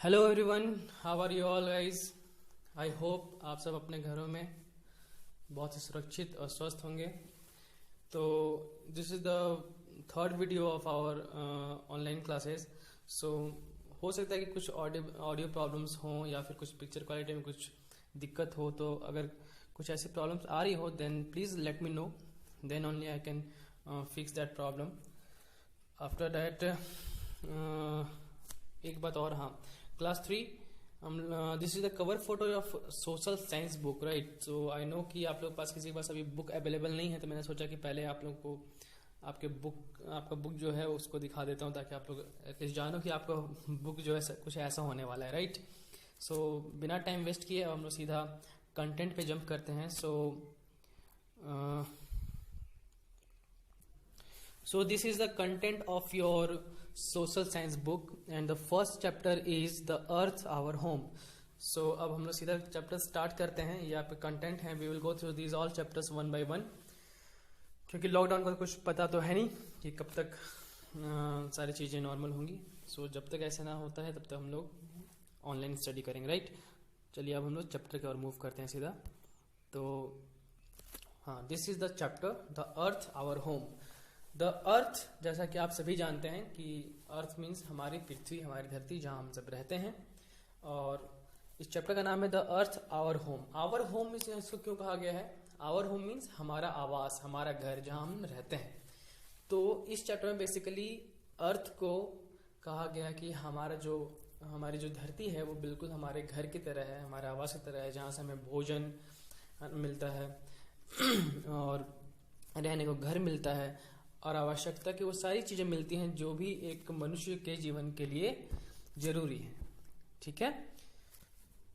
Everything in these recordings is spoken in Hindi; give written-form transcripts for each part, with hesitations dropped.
Hello everyone, how are you all guys. I hope आप सब अपने घरों में बहुत ही सुरक्षित और स्वस्थ होंगे। तो this is the third video of our online classes. So हो सकता है कि कुछ ऑडियो प्रॉब्लम्स हों या फिर कुछ पिक्चर क्वालिटी में कुछ दिक्कत हो। तो अगर कुछ ऐसी प्रॉब्लम्स आ रही हो then please let me know, then only I can fix that problem. After that एक बात और, हाँ, क्लास 3 हम this is the cover photo of social science book, right. So I know कि आप लोग के पास किसी के पास अभी बुक अवेलेबल नहीं है, तो मैंने सोचा कि पहले आप लोग को आपका बुक जो है उसको दिखा देता हूँ, ताकि आप लोग एटलीस्ट जानो कि आपका बुक जो है कुछ ऐसा होने वाला है, राइट। सो बिना टाइम वेस्ट किए हम लोग सीधा कंटेंट पे जंप करते हैं। So this is the content of your social science book and the first chapter is the earth our home. So अब हम लोग सीधा चैप्टर स्टार्ट करते हैं। ये आपके कंटेंट हैं, we will go through these all chapters one by one, क्योंकि लॉकडाउन का कुछ पता तो है नहीं कि कब तक सारी चीज़ें नॉर्मल होंगी। सो जब तक ऐसा ना होता है तब तक हम लोग ऑनलाइन स्टडी करेंगे, राइट। चलिए अब हम लोग चैप्टर की ओर मूव करते हैं सीधा। तो हाँ, this is the chapter the earth our home. The earth, जैसा कि आप सभी जानते हैं कि अर्थ मीन्स हमारी पृथ्वी, हमारी धरती, जहाँ हम सब रहते हैं। और इस चैप्टर का नाम है the earth our home. Our home means इसको क्यों कहा गया है? आवर होम मीन्स हमारा आवास, हमारा घर, जहाँ हम रहते हैं। तो इस चैप्टर में बेसिकली अर्थ को कहा गया कि हमारी जो धरती है वो बिल्कुल हमारे घर की तरह है, हमारे आवास की तरह है, जहाँ से हमें भोजन मिलता है और रहने को घर मिलता है और आवश्यकता की वो सारी चीजें मिलती हैं जो भी एक मनुष्य के जीवन के लिए जरूरी है, ठीक है।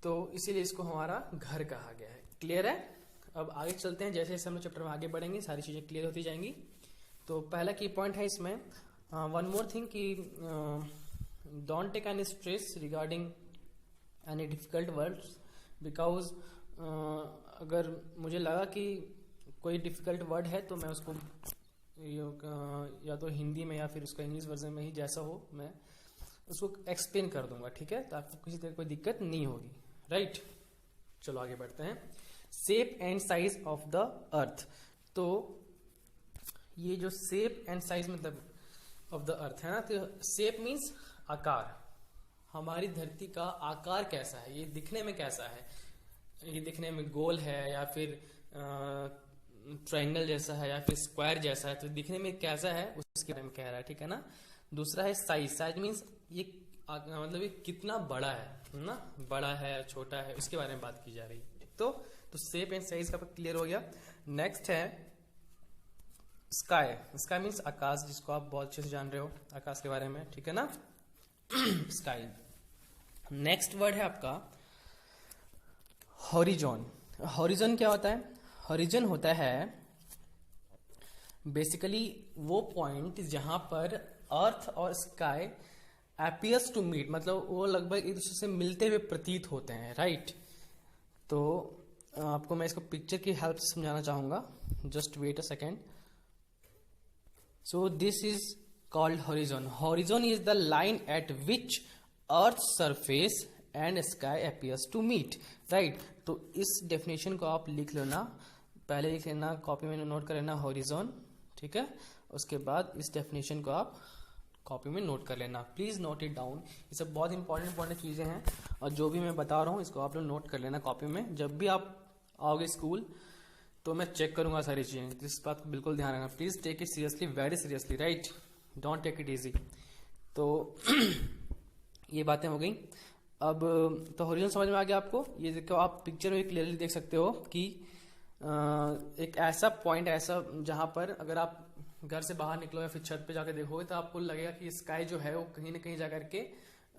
तो इसीलिए इसको हमारा घर कहा गया है। क्लियर है? अब आगे चलते हैं। जैसे जैसे हम चैप्टर में आगे बढ़ेंगे सारी चीजें क्लियर होती जाएंगी। तो पहला की पॉइंट है इसमें, वन मोर थिंग कि don't take any stress regarding any difficult words, because अगर मुझे लगा कि कोई डिफिकल्ट वर्ड है तो मैं उसको या तो हिंदी में या फिर उसका इंग्लिश वर्जन में ही जैसा हो मैं उसको एक्सप्लेन कर दूंगा, ठीक है। तो आपको किसी तरह कोई दिक्कत नहीं होगी, राइट। चलो आगे बढ़ते हैं। Shape and size of the earth. तो ये जो शेप एंड साइज मतलब ऑफ द अर्थ है ना, तो शेप मीन्स आकार। हमारी धरती का आकार कैसा है, ये दिखने में कैसा है, ये दिखने में गोल है या फिर ट्रायंगल जैसा है या फिर स्क्वायर जैसा है, तो दिखने में कैसा है उसके बारे में कह रहा है, ठीक है ना। दूसरा है साइज। साइज मीन्स ये मतलब ये कितना बड़ा है ना, बड़ा है छोटा है, उसके बारे में बात की जा रही है। तो शेप एंड साइज का क्लियर हो गया। नेक्स्ट है स्काई। स्काई मीन्स आकाश, जिसको आप बहुत अच्छे से जान रहे हो आकाश के बारे में, ठीक है ना। स्काई। नेक्स्ट वर्ड है आपका हॉरिजॉन। हॉरिजॉन क्या होता है? हॉरिजन होता है बेसिकली वो पॉइंट जहां पर अर्थ और स्काई अपीयर्स टू मीट, मतलब वो लगभग एक दूसरे से मिलते हुए प्रतीत होते हैं, राइट। तो आपको मैं इसको पिक्चर की हेल्प से समझाना चाहूंगा। Just wait a second. So this is called horizon. Horizon is the line at which earth surface and sky appears to meet, right. तो इस डेफिनेशन को आप लिख लेना, पहले लिख लेना, कॉपी में नोट कर लेना हॉरिजॉन, ठीक है। उसके बाद इस डेफिनेशन को आप कॉपी में नोट कर लेना, प्लीज नोट इट डाउन। ये सब बहुत इंपॉर्टेंट चीजें हैं और जो भी मैं बता रहा हूँ इसको आप लोग नोट कर लेना कॉपी में। जब भी आप आओगे स्कूल तो मैं चेक करूंगा सारी चीजें, इस बात को बिल्कुल ध्यान रखना। Please take it seriously, very seriously, right. Don't take it easy. तो ये बातें हो गई। अब तो हॉरिजॉन समझ में आ गया आपको। ये देखो, आप पिक्चर में क्लियरली देख सकते हो कि एक ऐसा पॉइंट, ऐसा जहां पर अगर आप घर से बाहर निकलो या फिर छत पे जाकर देखोगे तो आपको लगेगा कि स्काई जो है वो कहीं ना कहीं जाकर के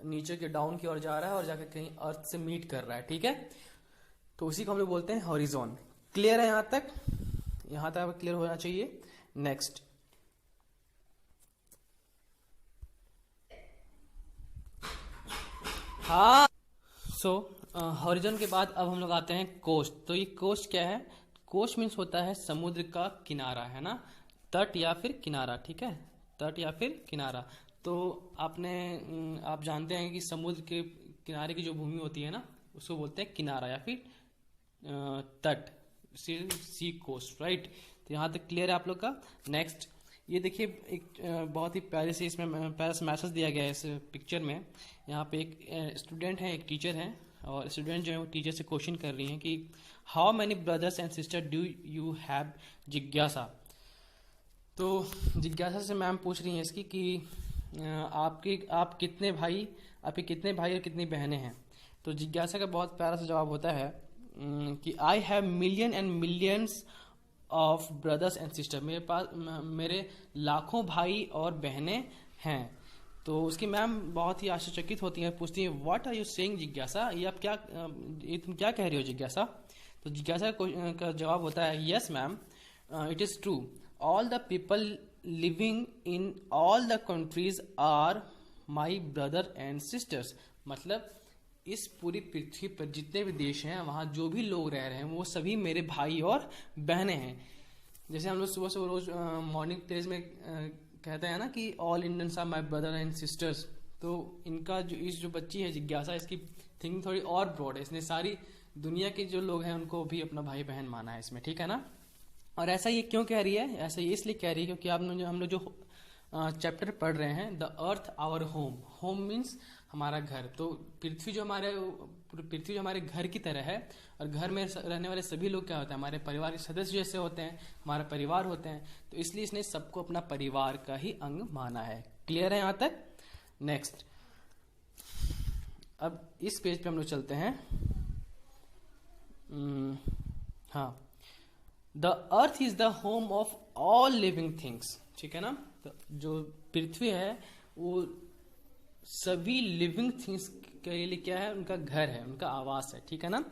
नीचे के डाउन की ओर जा रहा है और जाकर कहीं अर्थ से मीट कर रहा है, ठीक है। तो उसी को हम लोग बोलते हैं हॉरिजॉन। क्लियर है? यहां तक क्लियर होना चाहिए। नेक्स्ट, हाँ। सो हॉरिजॉन के बाद अब हम लोग आते हैं कोस्ट। तो ये कोस्ट क्या है? कोस्ट मीन्स होता है समुद्र का किनारा, है ना, तट या फिर किनारा, ठीक है, तट या फिर किनारा। तो आप जानते हैं कि समुद्र के किनारे की जो भूमि होती है ना, उसको बोलते हैं किनारा या फिर तट, सी कोस्ट, राइट। तो यहाँ तक क्लियर है आप लोग का। नेक्स्ट ये देखिए, एक बहुत ही प्यारे से इसमें प्यारा सा मैसेज दिया गया है इस पिक्चर में। यहाँ पे एक स्टूडेंट है, एक टीचर है, और स्टूडेंट जो है वो टीचर से क्वेश्चन कर रही हैं कि how many brothers and sister do you have जिज्ञासा। तो जिज्ञासा से मैम पूछ रही हैं इसकी कि आपके कितने भाई और कितनी बहनें हैं। तो जिज्ञासा का बहुत प्यारा सा जवाब होता है कि I have million and millions of brothers and sister, मेरे लाखों भाई और बहनें हैं। तो उसकी मैम बहुत ही आश्चर्यचकित होती हैं, पूछती हैं व्हाट आर यू सेइंग जिज्ञासा, ये तुम क्या कह रही हो जिज्ञासा। तो जिज्ञासा का जवाब होता है yes ma'am, it is true, all the people living in all the countries are my brother and sisters. मतलब इस पूरी पृथ्वी पर जितने भी देश हैं, वहाँ जो भी लोग रह रहे हैं वो सभी मेरे भाई और बहनें हैं। जैसे हम लोग सुबह सुबह रोज मॉर्निंग प्रेज में कहते हैं ना कि all Indians are my brother and sisters. तो इनका जो बच्ची है जिज्ञासा, इसकी थिंकिंग थोड़ी और ब्रॉड है। इसने सारी दुनिया के जो लोग हैं उनको भी अपना भाई बहन माना है इसमें, ठीक है ना। और ऐसा ये क्यों कह रही है, ऐसा ये इसलिए कह रही है क्योंकि हम लोग जो चैप्टर पढ़ रहे हैं, the earth our home, home means हमारा घर। तो पृथ्वी जो हमारे घर की तरह है, और घर में रहने वाले सभी लोग क्या होते हैं, हमारे परिवार के सदस्य जैसे होते हैं, हमारा परिवार होते हैं। तो इसलिए इसने सबको अपना परिवार का ही अंग माना है। क्लियर है यहाँ तक। नेक्स्ट, अब इस पेज पे हम लोग चलते हैं। हाँ, the earth is the home of all living things, ठीक है ना। तो जो पृथ्वी है वो सभी लिविंग थिंग्स के लिए क्या है, उनका घर है, उनका आवास है, ठीक है ना।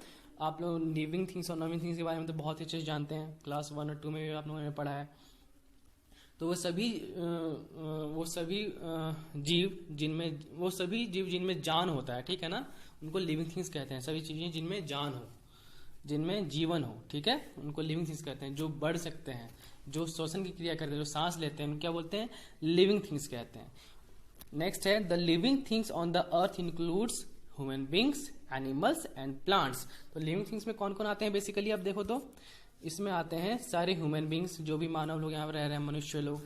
आप लोग लिविंग थिंग्स और नॉन लिविंग थिंग्स के बारे में तो बहुत ही अच्छे से जानते हैं, क्लास 1 और 2 में भी आप लोगों ने पढ़ा है। तो वो सभी जीव जिनमें जान होता है, ठीक है ना, उनको लिविंग थिंग्स कहते हैं। सभी चीजें जिनमें जान हो, जिनमें जीवन हो, ठीक है, उनको लिविंग थिंग्स कहते हैं। जो बढ़ सकते हैं, जो श्वसन की क्रिया करते हैं, जो सांस लेते हैं, उनको क्या बोलते हैं, लिविंग थिंग्स कहते हैं। नेक्स्ट है the living things on the earth includes human beings, animals and plants. तो लिविंग थिंग्स में कौन कौन आते हैं बेसिकली, अब देखो तो इसमें आते हैं सारे ह्यूमन बींग्स, जो भी मानव लोग यहाँ पर रह रहे हैं, मनुष्य लोग,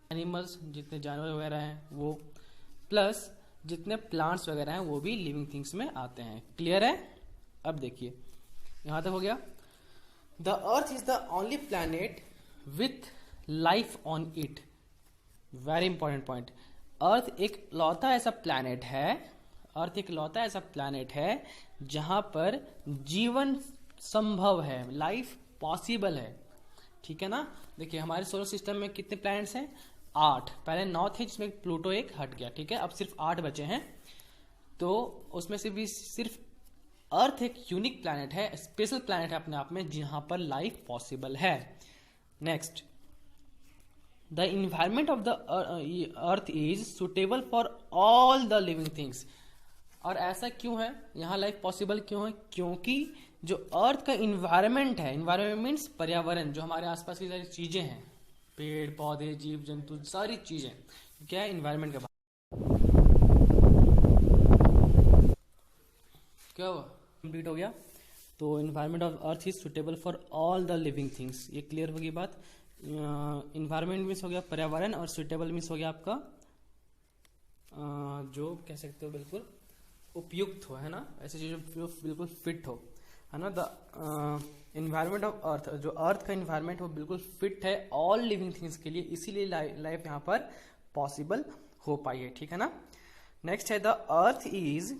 एनिमल्स जितने जानवर वगैरह हैं वो, प्लस जितने प्लांट्स वगैरह हैं वो भी लिविंग थिंग्स में आते हैं। क्लियर है। अब देखिए यहां तक हो गया। The earth is the only planet with life on it. Very important point. Earth एक लौता ऐसा प्लैनेट है जहां पर जीवन संभव है, लाइफ पॉसिबल है, ठीक है ना। देखिए हमारे सोलर सिस्टम में कितने प्लैनेट्स हैं, 8। पहले 9 थे जिसमें प्लूटो एक हट गया, ठीक है, अब सिर्फ 8 बचे हैं। तो उसमें से भी सिर्फ अर्थ एक यूनिक प्लैनेट है, स्पेशल प्लैनेट है अपने आप में, जहां पर लाइफ पॉसिबल है। Next, the environment of the earth is suitable for all the living things. और ऐसा क्यों है, यहाँ लाइफ पॉसिबल क्यों है, क्योंकि जो अर्थ का इन्वायरमेंट है, इन्वायरमेंट मीन्स पर्यावरण, जो हमारे आसपास की सारी चीजें हैं, पेड़ पौधे जीव जंतु, सारी चीजें क्या है, इन्वायरमेंट का क्या हुआ, कंप्लीट हो गया। तो environment of earth is suitable for all the living things, ये क्लियर होगी बात। इन्वायरमेंट मीन्स हो गया पर्यावरण, और सुटेबल मीन्स हो गया आपका जो कह सकते हो बिल्कुल उपयुक्त हो, है ना, ऐसी चीजें जो बिल्कुल फिट हो, है ना। द इन्वायरमेंट ऑफ अर्थ, जो अर्थ का इन्वायरमेंट वो बिल्कुल फिट है ऑल लिविंग थिंग्स के लिए, इसीलिए लाइफ यहाँ पर पॉसिबल हो पाई है, ठीक है ना। नेक्स्ट है the earth is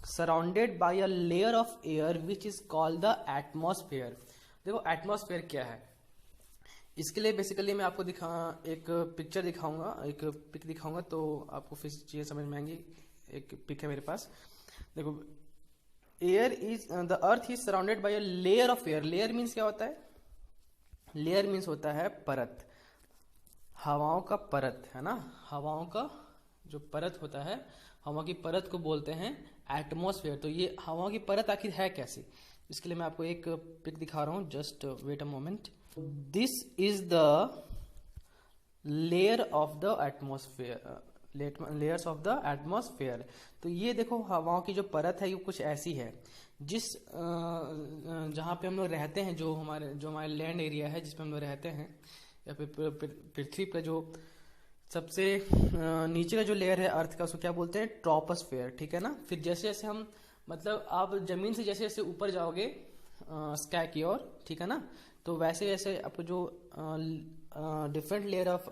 surrounded by a layer of air which is called the atmosphere. देखो एटमॉस्फेयर क्या है, इसके लिए बेसिकली मैं आपको एक पिक्चर दिखाऊंगा, एक पिक दिखाऊंगा, तो आपको फिर चीजें समझ में आएंगी। एक पिक है मेरे पास, देखो air is the earth is surrounded by a layer of air. Layer means क्या होता है, लेयर मीन्स होता है परत, हवाओं का परत, है ना। हवाओं का जो परत होता है, हवा की परत को बोलते हैं एटमॉस्फेयर। तो ये हवाओं की परत आखिर है कैसी, इसके लिए मैं आपको एक पिक दिखा रहा हूं, just wait a moment. This is the layer of the atmosphere, layers of the atmosphere. तो ये देखो हवाओं की जो परत है ये कुछ ऐसी है, जिस जहाँ पे हम लोग रहते हैं, जो हमारे लैंड एरिया है जिसपे हम लोग रहते हैं, या फिर पृथ्वी पर जो सबसे नीचे का जो लेयर है अर्थ का, उसको क्या बोलते हैं, ट्रोपोस्फेयर, ठीक है ना। फिर जैसे जैसे हम मतलब आप जमीन से जैसे जैसे ऊपर जाओगे स्काई की ओर, ठीक है ना, तो वैसे वैसे आपको जो डिफरेंट लेयर ऑफ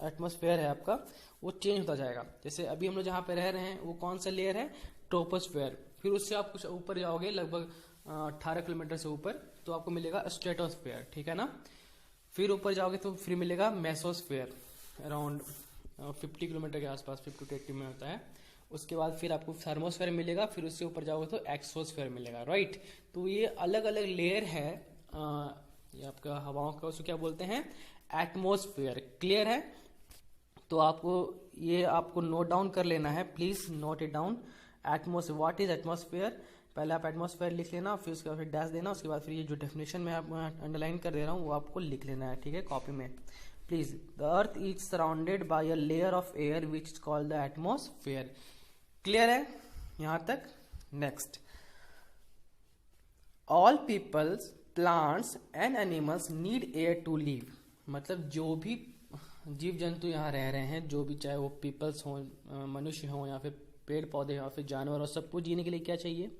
एटमॉस्फेयर है आपका, वो चेंज होता जाएगा। जैसे अभी हम लोग जहाँ पे रह रहे हैं वो कौन सा लेयर है, ट्रोपोस्फेयर। फिर उससे आप कुछ ऊपर जाओगे लगभग 18 किलोमीटर से ऊपर, तो आपको मिलेगा स्ट्रेटोस्फेयर, ठीक है ना। फिर ऊपर जाओगे तो फिर मिलेगा मेसोस्फेयर, अराउंड 50 किलोमीटर के आसपास, 50 to 80 में होता है। उसके बाद फिर आपको थर्मोस्फेयर मिलेगा, फिर उससे ऊपर जाओगे तो एक्सोस्फेयर मिलेगा, राइट। तो ये अलग अलग लेयर है ये आपका हवाओं का, उसको क्या बोलते हैं, एटमॉस्फेयर। क्लियर है। तो आपको नोट डाउन कर लेना है, please note it down. Atmosphere, what is atmosphere, पहले आप एटमॉस्फेयर लिख लेना, फिर उसके बाद फिर डैश देना, उसके बाद फिर ये जो डेफिनेशन में आप अंडरलाइन कर दे रहा हूँ वो आपको लिख लेना है, ठीक है, कॉपी में please. The earth is surrounded by a layer of air which is called the atmosphere. Clear है यहां तक। Next, all peoples, plants and animals need air to live. मतलब जो भी जीव जंतु यहाँ रह रहे हैं, जो भी, चाहे वो पीपल्स हों, मनुष्य हों, या फिर पेड़ पौधे या फिर जानवर हो, सबको जीने के लिए क्या चाहिए,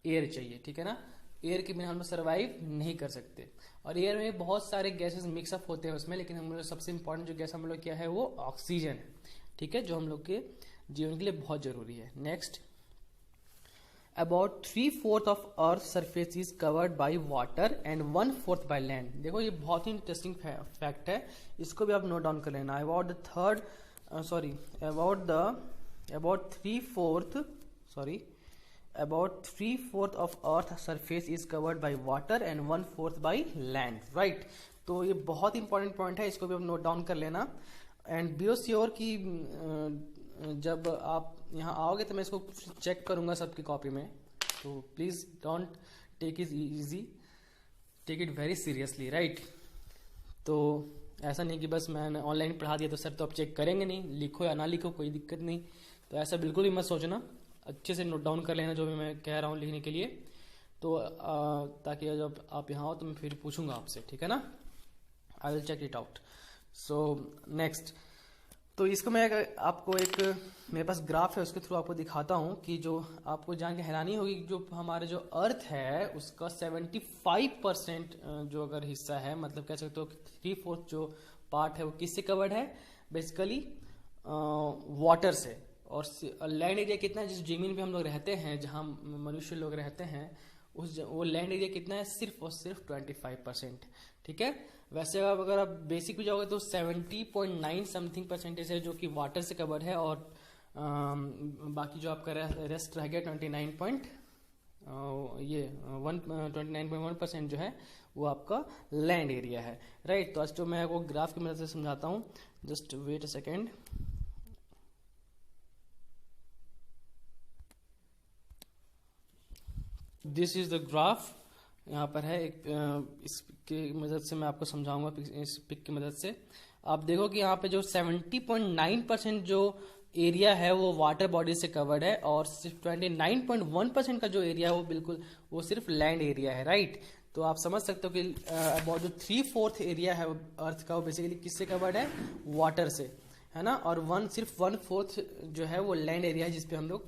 एयर चाहिए, ठीक है ना। एयर के बिना हम लोग सर्वाइव नहीं कर सकते। और एयर में बहुत सारे गैसेस मिक्सअप होते हैं उसमें, लेकिन हम लोग सबसे इंपॉर्टेंट जो गैस हम लोग क्या है वो ऑक्सीजन है, ठीक है, जो हम लोग के जीवन के लिए बहुत जरूरी है। Next, about 3/4 of earth surface is covered by water and 1/4 by land. देखो ये बहुत ही इंटरेस्टिंग फैक्ट है, इसको भी आप नोट डाउन कर लेना। about 3/4 of earth surface is covered by water and 1/4 by land, right। तो ये बहुत इंपॉर्टेंट पॉइंट है, इसको भी आप नोट डाउन कर लेना। एंड बी श्योर कि जब आप यहाँ आओगे तो मैं इसको चेक करूंगा सबकी कॉपी में, तो please don't take it easy, take it very seriously, right. तो ऐसा नहीं कि बस मैंने ऑनलाइन पढ़ा दिया तो सर तो आप चेक करेंगे नहीं, लिखो या ना लिखो कोई दिक्कत नहीं, तो ऐसा बिल्कुल भी मत सोचना। अच्छे से नोट डाउन कर लेना जो भी मैं कह रहा हूँ लिखने के लिए, तो ताकि जब आप यहाँ हो तो मैं फिर पूछूंगा आपसे, ठीक है ना। I will check it out. So next, तो इसको मैं आपको मेरे पास ग्राफ है, उसके थ्रू आपको दिखाता हूँ कि जो आपको जान के हैरानी होगी, जो हमारे जो अर्थ है उसका 75% जो अगर हिस्सा है, मतलब कह सकते हो 3/4 जो पार्ट है वो किससे कवर्ड है, बेसिकली वाटर से। और लैंड एरिया कितना है, जिस जमीन पे हम लोग रहते हैं, जहाँ मनुष्य लोग रहते हैं, वो लैंड एरिया कितना है, सिर्फ और सिर्फ 25%, ठीक है। वैसे अगर आप बेसिक भी जाओगे तो 70.9 समथिंग परसेंटेज है जो कि वाटर से कवर्ड है, और बाकी जो आपका रेस्ट रह गया 29.1% जो है वो आपका लैंड एरिया है, राइट। तो आज तो मैं वो ग्राफ की मदद से समझाता हूँ, just wait a second. This is the graph, यहाँ पर है एक, इसकी मदद से मैं आपको समझाऊंगा, इस पिक की मदद से। आप देखो कि यहाँ पे जो 70.9% जो एरिया है वो वाटर बॉडी से कवर्ड है, और सिर्फ 29.1% का जो एरिया है वो बिल्कुल वो सिर्फ लैंड एरिया है, राइट। तो आप समझ सकते हो कि अबाउट जो 3/4 एरिया है अर्थ का वो बेसिकली किससे कवर्ड है, वाटर से, है ना। और सिर्फ 1/4 जो है वो लैंड एरिया है जिसपे हम लोग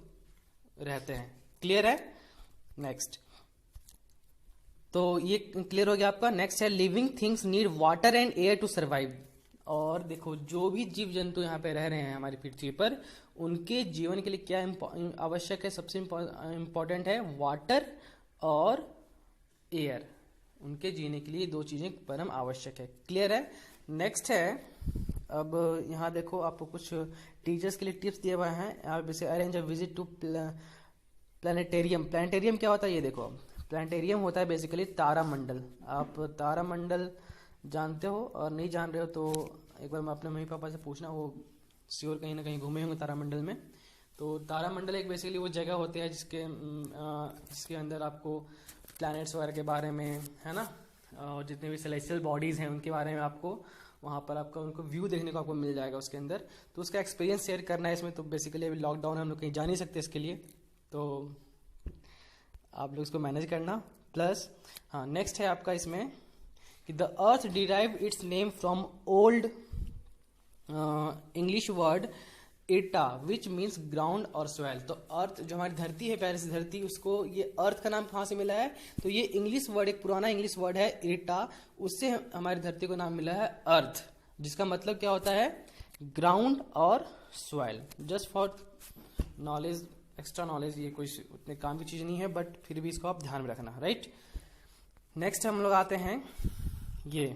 रहते हैं। क्लियर है। नेक्स्ट, तो ये क्लियर हो गया आपका। नेक्स्ट है, living things need water and air to survive. और देखो जो भी जीव जंतु यहाँ पे रह रहे हैं हमारी पृथ्वी पर, उनके जीवन के लिए क्या आवश्यक है, सबसे इम्पोर्टेंट है वाटर और एयर। उनके जीने के लिए दो चीजें परम आवश्यक है। क्लियर है। नेक्स्ट है, अब यहाँ देखो आपको कुछ टीचर्स के लिए टिप्स दिए हुए हैं। आप इसे arrange a visit to planetarium. Planetarium क्या होता है, ये देखो, प्लानिटेरियम होता है बेसिकली तारामंडल। आप तारामंडल जानते हो, और नहीं जान रहे हो तो एक बार मैं अपने मम्मी पापा से पूछना, वो श्योर कहीं ना कहीं घूमे होंगे तारामंडल में। तो तारामंडल एक बेसिकली वो जगह होती है जिसके अंदर आपको प्लैनेट्स वगैरह के बारे में, है ना, और जितने भी सेलेस्टियल बॉडीज हैं उनके बारे में आपको वहाँ पर आपका उनको व्यू देखने को आपको मिल जाएगा उसके अंदर। तो उसका एक्सपीरियंस शेयर करना है इसमें। तो बेसिकली अभी लॉकडाउन है, हम लोग कहीं जा नहीं सकते इसके लिए, तो आप लोग इसको मैनेज करना। प्लस हाँ, नेक्स्ट है आपका इसमें कि the earth derive it's name from old English word Etah which means ground और सॉइल। तो अर्थ जो हमारी धरती है, प्यारी सी धरती, उसको ये अर्थ का नाम कहाँ से मिला है? तो ये इंग्लिश वर्ड, एक पुराना इंग्लिश वर्ड है एटा, उससे हमारी धरती को नाम मिला है अर्थ, जिसका मतलब क्या होता है? ग्राउंड और soil. Just for knowledge, extra knowledge, ये कोई उतने काम की चीज नहीं है, बट फिर भी इसको आप ध्यान में रखना, राइट। नेक्स्ट हम लोग आते हैं ये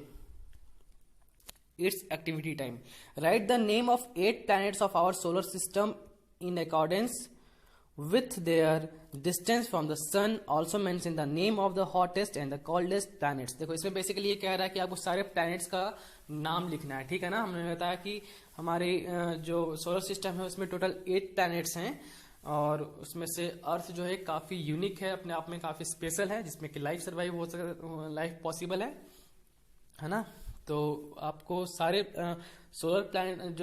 it's activity time. Right the name of 8 planets of our solar system in accordance with their distance from the sun. Also mention the name of the hottest and the coldest planets. देखो इसमें बेसिकली ये कह रहा है कि आपको सारे प्लैनेट्स का नाम लिखना है, ठीक है ना। हमने बताया कि हमारे जो सोलर सिस्टम है उसमें टोटल 8 प्लैनेट्स हैं, और उसमें से अर्थ जो है काफी यूनिक है, अपने आप में काफी स्पेशल है, जिसमें कि लाइफ सर्वाइव हो सके, लाइफ पॉसिबल है ना। तो आपको सारे सोलर प्लैनेट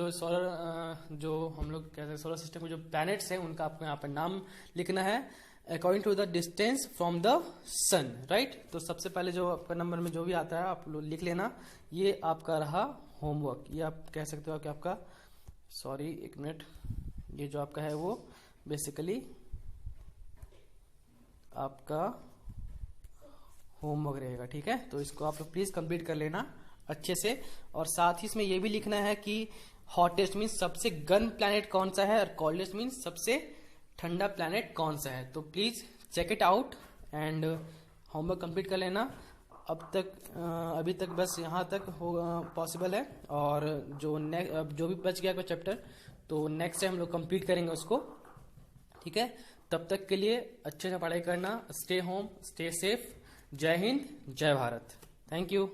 जो हम लोग कहते हैं सोलर सिस्टम के जो प्लैनेट्स हैं उनका आपको यहाँ पर नाम लिखना है according to the distance from the sun, right. तो सबसे पहले जो आपका नंबर में जो भी आता है आप लोग लिख लेना। ये आपका रहा होमवर्क। ये आप कह सकते हो कि आपका, सॉरी एक मिनट, ये जो आपका है वो बेसिकली आपका होमवर्क रहेगा, ठीक है। तो इसको आप लोग प्लीज कंप्लीट कर लेना अच्छे से। और साथ ही इसमें यह भी लिखना है कि हॉटेस्ट मीन्स सबसे गर्म प्लैनेट कौन सा है, और कोल्डेस्ट मीन्स सबसे ठंडा प्लैनेट कौन सा है। तो please check it out and homework complete कर लेना। अभी तक बस यहाँ तक हो पॉसिबल है, और जो भी बच गया कोई चैप्टर तो नेक्स्ट टाइम हम लोग कंप्लीट करेंगे उसको, ठीक है। तब तक के लिए अच्छे से पढ़ाई करना। Stay home, stay safe. जय हिंद, जय भारत। Thank you.